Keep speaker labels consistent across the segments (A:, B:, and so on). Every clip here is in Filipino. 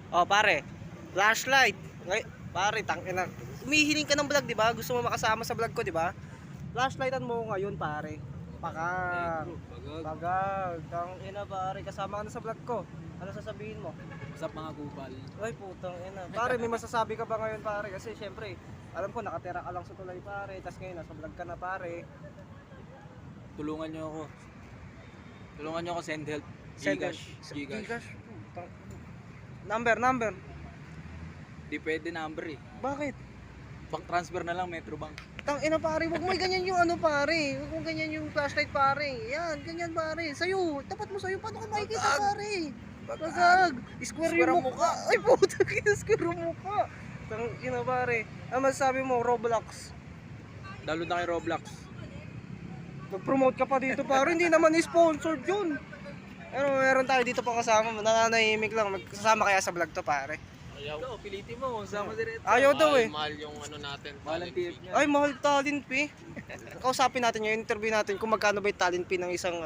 A: Oh, pare. Flashlight. Ngay, pare, tangina. Humihiling ka ng vlog, 'di ba? Gusto mo makasama sa vlog ko, 'di ba? Flashlightan mo ko ngayon, pare. Pakang. Bagag. Tangina, pare. Kasama ka na sa vlog ko. Ano sasabihin mo?
B: What's up mga kupal?
A: Ay, putang ina. Pare, may masasabi ka ba ngayon, pare? Kasi syempre, alam ko nakatira ka lang sa tulay, pare. Tapos ngayon nasa vlog ka na, pare.
B: Tulungan nyo ako. Tulungan nyo ako send help.
A: Send
B: Gcash.
A: Gcash.
B: Gcash.
A: Putang- Number.
B: Di pwede number eh.
A: Bakit?
B: Bank transfer na lang, Metrobank.
A: Tang ina, pare, wag mo ganyan yung ano, pare. Wag mo ganyan yung flashlight, pare. Yan, ganyan, pare. Sa'yo, tapat mo sa'yo. Paano ka makikita, pare? Bagag. Square yung mukha. Ay, puta, square yung mukha. Tang ina, pare. Ano masasabi mo, Roblox?
B: Download na kay Roblox.
A: Nag-promote ka pa dito, pare. Hindi naman sponsored yun. Pero meron tayo dito pa kasama. Nananahimik lang. Magsasama kaya sa vlog to, pare.
B: Ayaw. Ito, pilitin mo. Sama diretso.
A: Ayaw daw eh.
C: Mahal yung ano natin.
B: Mahal ang TF niya.
A: Ay, mahal talent fee. Kausapin natin yung interview natin kung magkano ba yung talent fee ng isang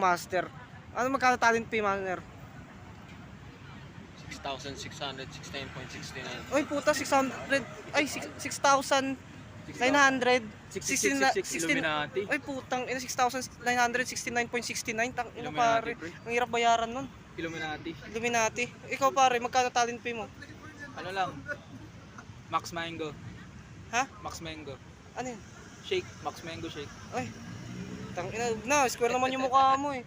A: master. Ano magkano talent fee, master?
C: 6,669.69.
A: Ay, puta, 600. Ay, 6,900.
B: 666 Illuminati.
A: Ay, putang, 6,969.69. Tang ina,
B: Illuminati,
A: pare.
B: pre.
A: Ang hirap bayaran nun.
B: Illuminati.
A: Illuminati. Ikaw, pare, magkano talent fee mo?
B: Ano lang? Max Mango.
A: Ha?
B: Max Mango.
A: Ano yun?
B: Shake. Max Mango shake.
A: Ay, tang ina, square naman yung mukha mo eh.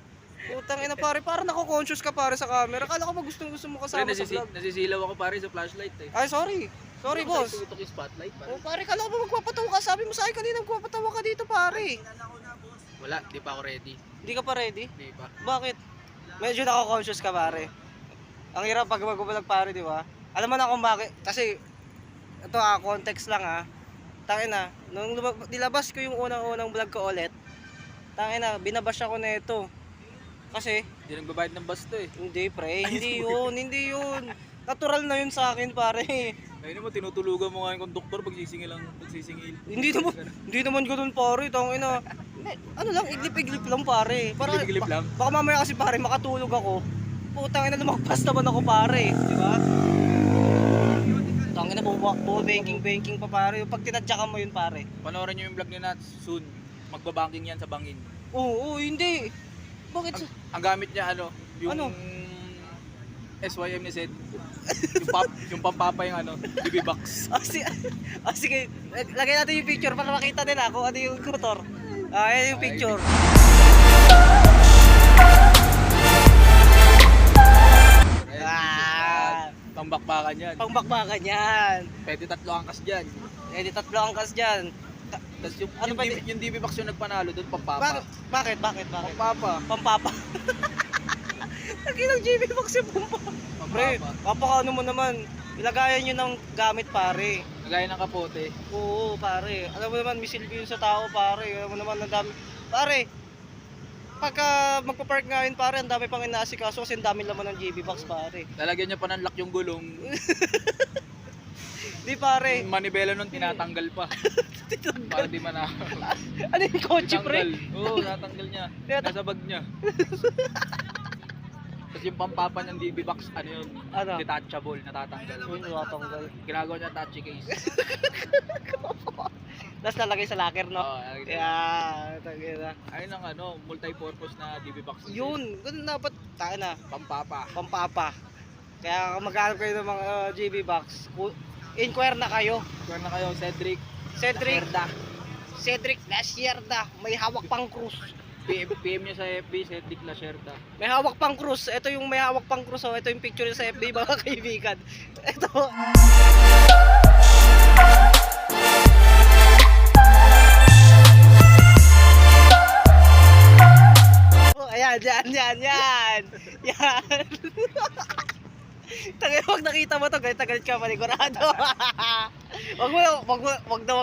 A: Putang ina, pare, parang nako-conscious ka, pare, sa camera. Kala ko ba gusto mo
B: Pre,
A: kasama sa vlog?
B: nasisilaw ako pare sa flashlight eh.
A: Ay, sorry. Sorry, boss.
B: Tutok yung spotlight pare.
A: Oh, pare, kala ko ba magpapatawa ka? Sabi mo sa akin kanina magpapatawa ka dito, pare.
C: Wala, di pa ako ready.
A: Hindi ka pa ready?
C: Di pa.
A: Bakit? Medyo nako-conscious ka, pare. Ang hirap pag magbabalag, pare, di ba? Alam mo na kung bakit. Kasi, ito context lang Tangin na, nung nilabas ko yung unang vlog ko ulit, tangin na, binabash ako na ito. Kasi,
B: Hindi nagbabayad ng basto eh.
A: hindi, pre, hindi yun. Natural na yun sa akin, pare.
B: Ayun mo, tinutulugan mo nga yung konduktor pagsisingil.
A: Hindi naman ganoon, pare. Tangin na. Ano lang, iglip-iglip lang, pare.
B: Iglip-iglip lang?
A: Baka mamaya kasi, pare, makatulog ako. Putang ina, lumagpas naman ako, pare. Di ba? Tangin na, banking pa, pare. Pag tinadyakan mo yun, pare.
B: Panoorin nyo yung vlog ni Nats soon. Magbabanking yan sa bangin.
A: Oo, hindi. Bakit?
B: Ang gamit niya yung
A: Ano?
B: SYM ni Seth. yung pampapa yung BB box.
A: Sige. Lagay natin yung picture para makita nila kung ano yung motor. Ayan yung picture.
B: Pangbakbakan yan.
A: Pangbakbakan yan.
B: Pwede 3 angkas dyan.
A: Di 3 angkas dyan.
B: Tapos
A: Ano pa di-
B: yung DB box yung nagpanalo doon, pampapa.
A: Bakit?
B: Pampapa.
A: Pampapa. Nakilang JB Box yung pampapa. Pre, papakaano mo naman. Ilagayan nyo ng gamit, pare.
B: Kagaya ng kapote.
A: Oo, pare. Alam mo naman, may silbi yun sa tao, pare. Alam mo naman, ang dami. Pare, pagka magpa-park ngayon, pare, ang dami pang inaasikaso kasi ang dami laman ng JB Box, pare.
B: Lalagyan niya pa ng lock yung gulong.
A: Di, pare.
B: Yung manibela nun tinatanggal pa. Para di manakaw.
A: Ano yung kotse, pre?
B: Oo, natanggal niya. Nasa bag niya. Tapos yung pampapa ng DB box, yun?
A: Ano?
B: Detachable, natatanggal.
A: Yun, natanggal.
B: Ginagawa niya touchy case.
A: Tapos lalagay sa locker, no?
B: Oo,
A: Yeah, tangina.
B: ayun ang multi-purpose na DB box.
A: Yun, ganun dapat, tayo na,
B: Pampapa.
A: pampapa. Kaya kung maghanap kayo ng mga JB Box, inquire na kayo.
B: Square na kayo, Cedric.
A: Cedric Lasierda, may hawak pang krus.
B: PM niya sa FB, Cedric Lasierda.
A: May hawak pang krus. Ito yung may hawak pang krus. Oh. Ito yung picture niya sa FB, mga kaibigan. Ito. Oh, ayan, yan. Yan. Tangin, wag nakita mo to, galit na galit ka, panigurado. wag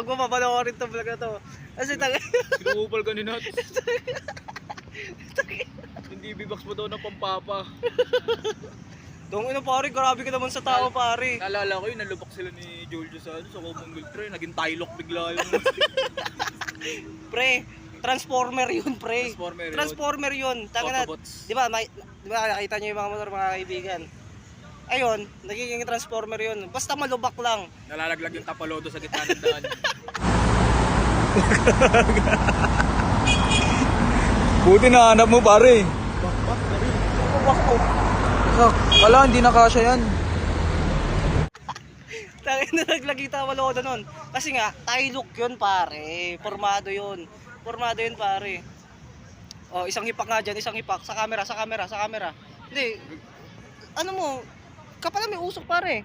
A: mo mapanoorin to vlog na to. Kasi tangin.
B: Sinuupal ka ni Nuts. Yung DB box mo daw ng pampapa.
A: Dong ino, pare, grabe ka naman sa tao, pare.
B: Naalala ko yun, nalubak sila ni Julio sa Common Gold Train. Naging Tylok bigla yung
A: Pre, Transformer yun, pre.
B: Transformer yun.
A: Transformer yun. Tanga na.
B: Autobots.
A: Di ba nakita niyo yung mga motor, mga kaibigan? Ayun, nagiging transformer yun. Basta malubak lang.
B: Nalalaglag yung tapalodo sa gitna ng daan.
D: Buti na hanap mo pare. Wala, hindi na kasya yan.
A: Tangin na naglagi tawalodo nun. Kasi nga, tie look yun pare. Formado yun. Formado yun pare. Oh, isang hipak nga dyan, isang hipak. Sa camera. Hindi. Ano mo, kapala may usok pare.